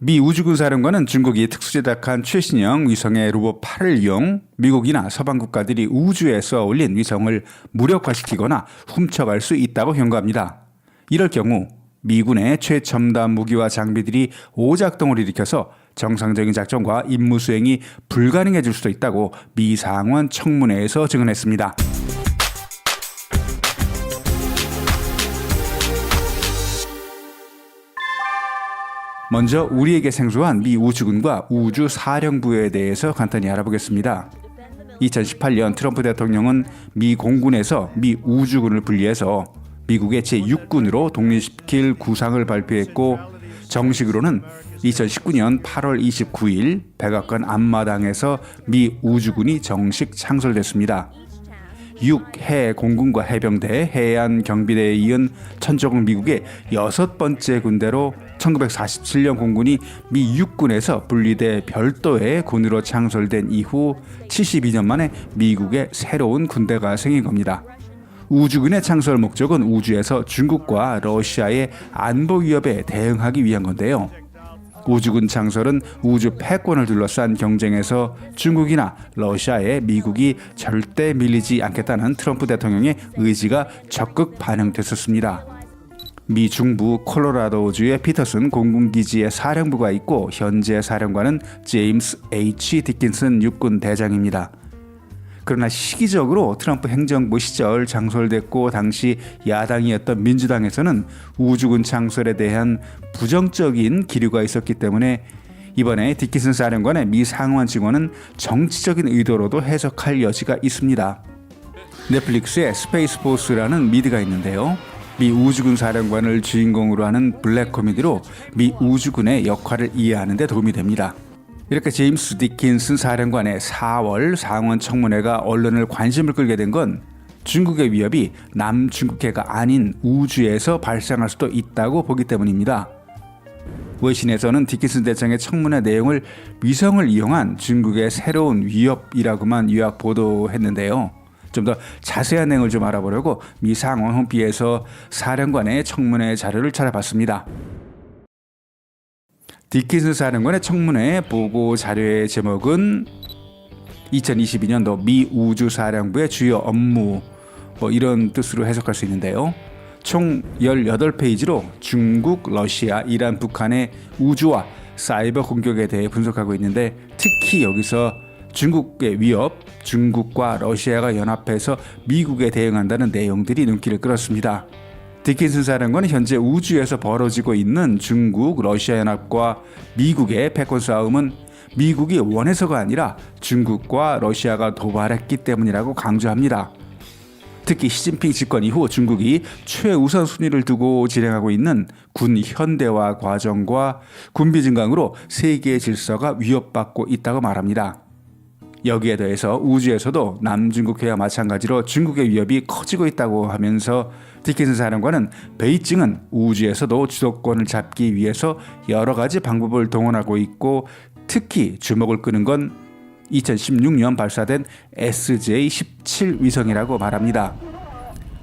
미 우주군 사령관은 중국이 특수제작한 최신형 위성의 로봇 8을 이용 미국이나 서방 국가들이 우주에 쏘아 올린 위성을 무력화시키거나 훔쳐갈 수 있다고 경고합니다. 이럴 경우 미군의 최첨단 무기와 장비들이 오작동을 일으켜서 정상적인 작전과 임무 수행이 불가능해질 수도 있다고 미 상원 청문회에서 증언했습니다. 먼저 우리에게 생소한 미 우주군과 우주사령부에 대해서 간단히 알아보겠습니다. 2018년 트럼프 대통령은 미 공군에서 미 우주군을 분리해서 미국의 제6군으로 독립시킬 구상을 발표했고 정식으로는 2019년 8월 29일 백악관 앞마당에서 미 우주군이 정식 창설됐습니다. 6해 공군과 해병대, 해안 경비대에 이은 천조국 미국의 6번째 군대로 1947년 공군이 미 육군에서 분리돼 별도의 군으로 창설된 이후 72년 만에 미국의 새로운 군대가 생긴 겁니다. 우주군의 창설 목적은 우주에서 중국과 러시아의 안보 위협에 대응하기 위한 건데요. 우주군 창설은 우주 패권을 둘러싼 경쟁에서 중국이나 러시아에 미국이 절대 밀리지 않겠다는 트럼프 대통령의 의지가 적극 반영됐었습니다. 미 중부 콜로라도주의 피터슨 공군기지에 사령부가 있고 현재 사령관은 제임스 H. 디킨슨 육군 대장입니다. 그러나 시기적으로 트럼프 행정부 시절 창설됐고 당시 야당이었던 민주당에서는 우주군 창설에 대한 부정적인 기류가 있었기 때문에 이번에 디킨슨 사령관의 미 상원 증언은 정치적인 의도로도 해석할 여지가 있습니다. 넷플릭스에 스페이스 포스라는 미드가 있는데요. 미 우주군 사령관을 주인공으로 하는 블랙 코미디로 미 우주군의 역할을 이해하는 데 도움이 됩니다. 이렇게 제임스 디킨슨 사령관의 4월 상원 청문회가 언론을 관심을 끌게 된 건 중국의 위협이 남중국해가 아닌 우주에서 발생할 수도 있다고 보기 때문입니다. 외신에서는 디킨슨 대장의 청문회 내용을 위성을 이용한 중국의 새로운 위협이라고만 요약 보도했는데요. 좀 더 자세한 내용을 좀 알아보려고 미 상원 홈페이지에서 사령관의 청문회 자료를 찾아봤습니다. 디킨슨 사령관의 청문회 보고 자료의 제목은 2022년도 미 우주사령부의 주요 업무 이런 뜻으로 해석할 수 있는데요. 총 18페이지로 중국, 러시아, 이란, 북한의 우주와 사이버 공격에 대해 분석하고 있는데 특히 여기서 중국의 위협, 중국과 러시아가 연합해서 미국에 대응한다는 내용들이 눈길을 끌었습니다. 디킨슨 사령관은 현재 우주에서 벌어지고 있는 중국, 러시아 연합과 미국의 패권 싸움은 미국이 원해서가 아니라 중국과 러시아가 도발했기 때문이라고 강조합니다. 특히 시진핑 집권 이후 중국이 최우선 순위를 두고 진행하고 있는 군 현대화 과정과 군비 증강으로 세계의 질서가 위협받고 있다고 말합니다. 여기에 더해서 우주에서도 남중국해와 마찬가지로 중국의 위협이 커지고 있다고 하면서 디킨슨 사령관은 베이징은 우주에서도 주도권을 잡기 위해서 여러 가지 방법을 동원하고 있고 특히 주목을 끄는 건 2016년 발사된 SJ-17 위성이라고 말합니다.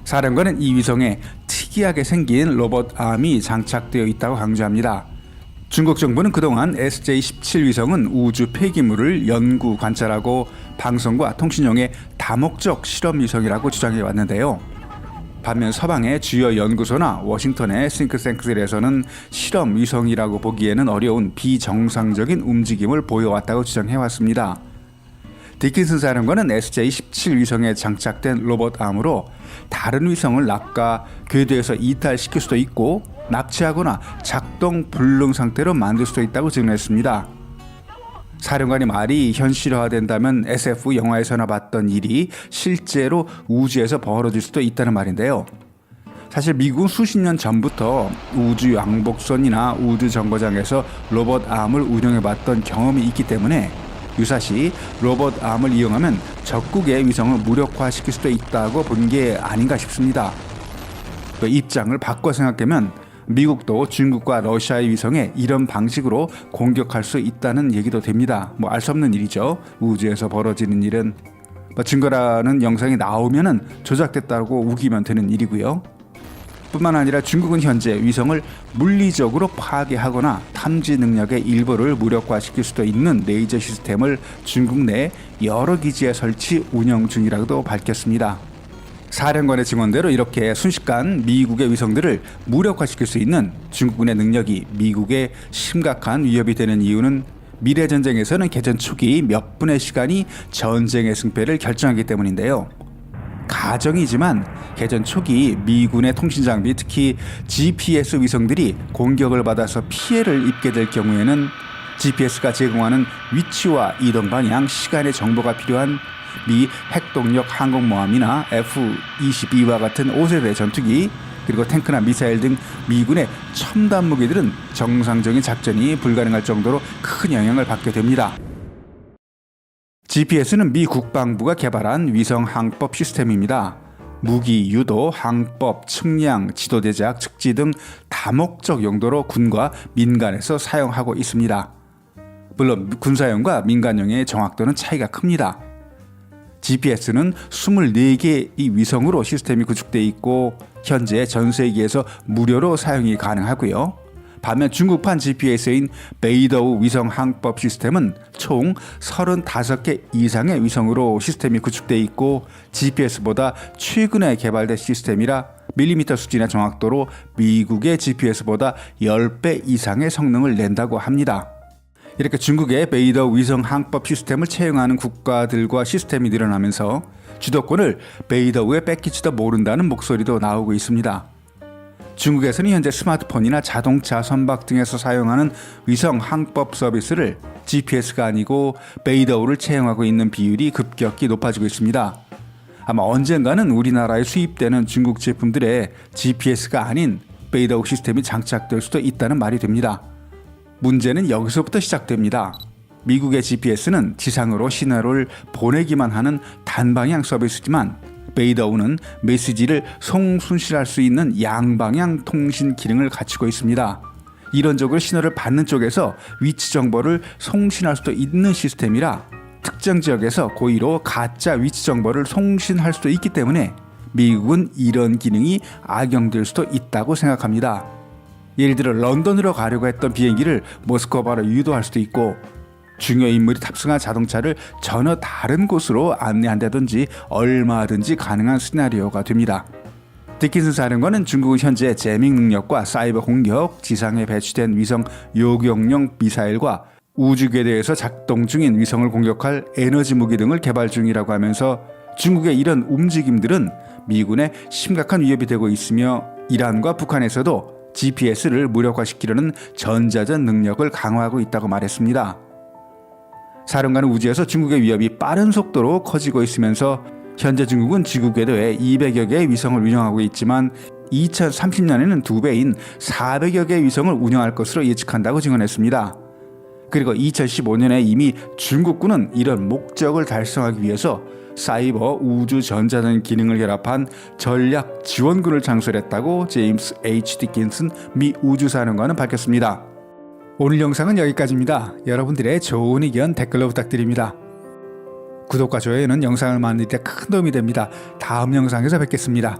사령관은 이 위성에 특이하게 생긴 로봇 암이 장착되어 있다고 강조합니다. 중국 정부는 그동안 SJ-17 위성은 우주 폐기물을 연구, 관찰하고 방송과 통신용의 다목적 실험 위성이라고 주장해 왔는데요. 반면 서방의 주요 연구소나 워싱턴의 싱크탱크들에서는 실험 위성이라고 보기에는 어려운 비정상적인 움직임을 보여왔다고 주장해 왔습니다. 디킨슨 사령관은 SJ-17 위성에 장착된 로봇 암으로 다른 위성을 낚아 궤도에서 이탈시킬 수도 있고 납치하거나 작동 불능 상태로 만들 수도 있다고 증언했습니다. 사령관의 말이 현실화된다면 SF 영화에서나 봤던 일이 실제로 우주에서 벌어질 수도 있다는 말인데요. 사실 미국은 수십 년 전부터 우주 왕복선이나 우주 정거장에서 로봇 암을 운영해봤던 경험이 있기 때문에 유사시 로봇 암을 이용하면 적국의 위성을 무력화시킬 수도 있다고 본 게 아닌가 싶습니다. 그 입장을 바꿔 생각하면 미국도 중국과 러시아의 위성에 이런 방식으로 공격할 수 있다는 얘기도 됩니다. 알 수 없는 일이죠. 우주에서 벌어지는 일은 증거라는 영상이 나오면은 조작됐다고 우기면 되는 일이고요. 뿐만 아니라 중국은 현재 위성을 물리적으로 파괴하거나 탐지 능력의 일부를 무력화시킬 수도 있는 레이저 시스템을 중국 내 여러 기지에 설치 운영 중이라고도 밝혔습니다. 사령관의 증언대로 이렇게 순식간 미국의 위성들을 무력화시킬 수 있는 중국군의 능력이 미국에 심각한 위협이 되는 이유는 미래 전쟁에서는 개전 초기 몇 분의 시간이 전쟁의 승패를 결정하기 때문인데요. 가정이지만 개전 초기 미군의 통신 장비, 특히 GPS 위성들이 공격을 받아서 피해를 입게 될 경우에는 GPS가 제공하는 위치와 이동 방향, 시간의 정보가 필요한 미 핵동력 항공모함이나 F-22와 같은 5세대 전투기, 그리고 탱크나 미사일 등 미군의 첨단 무기들은 정상적인 작전이 불가능할 정도로 큰 영향을 받게 됩니다. GPS는 미 국방부가 개발한 위성 항법 시스템입니다. 무기 유도, 항법, 측량, 지도 제작, 측지 등 다목적 용도로 군과 민간에서 사용하고 있습니다. 물론 군사용과 민간용의 정확도는 차이가 큽니다. GPS는 24개의 위성으로 시스템이 구축되어 있고 현재 전 세계에서 무료로 사용이 가능하고요. 반면 중국판 GPS인 베이더우 위성 항법 시스템은 총 35개 이상의 위성으로 시스템이 구축되어 있고 GPS보다 최근에 개발된 시스템이라 밀리미터 수준의 정확도로 미국의 GPS보다 10배 이상의 성능을 낸다고 합니다. 이렇게 중국의 베이더우 위성 항법 시스템을 채용하는 국가들과 시스템이 늘어나면서 주도권을 베이더우에 뺏기지도 모른다는 목소리도 나오고 있습니다. 중국에서는 현재 스마트폰이나 자동차, 선박 등에서 사용하는 위성 항법 서비스를 GPS가 아니고 베이더우를 채용하고 있는 비율이 급격히 높아지고 있습니다. 아마 언젠가는 우리나라에 수입되는 중국 제품들에 GPS가 아닌 베이더우 시스템이 장착될 수도 있다는 말이 됩니다. 문제는 여기서부터 시작됩니다. 미국의 GPS는 지상으로 신호를 보내기만 하는 단방향 서비스지만 베이더우는 메시지를 송순실할 수 있는 양방향 통신 기능을 갖추고 있습니다. 이론적으로 신호를 받는 쪽에서 위치 정보를 송신할 수도 있는 시스템이라 특정 지역에서 고의로 가짜 위치 정보를 송신할 수도 있기 때문에 미국은 이런 기능이 악용될 수도 있다고 생각합니다. 예를 들어 런던으로 가려고 했던 비행기를 모스크바로 유도할 수도 있고 중요 인물이 탑승한 자동차를 전혀 다른 곳으로 안내한다든지 얼마든지 가능한 시나리오가 됩니다. 디킨슨 사령관은 중국은 현재 제밍 능력과 사이버 공격, 지상에 배치된 위성 요격용 미사일과 우주궤도에서 작동 중인 위성을 공격할 에너지 무기 등을 개발 중이라고 하면서 중국의 이런 움직임들은 미군에 심각한 위협이 되고 있으며 이란과 북한에서도 GPS를 무력화시키려는 전자전 능력을 강화하고 있다고 말했습니다. 사령관은 우주에서 중국의 위협이 빠른 속도로 커지고 있으면서 현재 중국은 지구 궤도에 200여 개의 위성을 운영하고 있지만 2030년에는 2배인 400여 개의 위성을 운영할 것으로 예측한다고 증언했습니다. 그리고 2015년에 이미 중국군은 이런 목적을 달성하기 위해서 사이버 우주 전자전 기능을 결합한 전략 지원군을 창설했다고 제임스 H. 디킨슨 미 우주사령관은 밝혔습니다. 오늘 영상은 여기까지입니다. 여러분들의 좋은 의견 댓글로 부탁드립니다. 구독과 좋아요는 영상을 만들 때 큰 도움이 됩니다. 다음 영상에서 뵙겠습니다.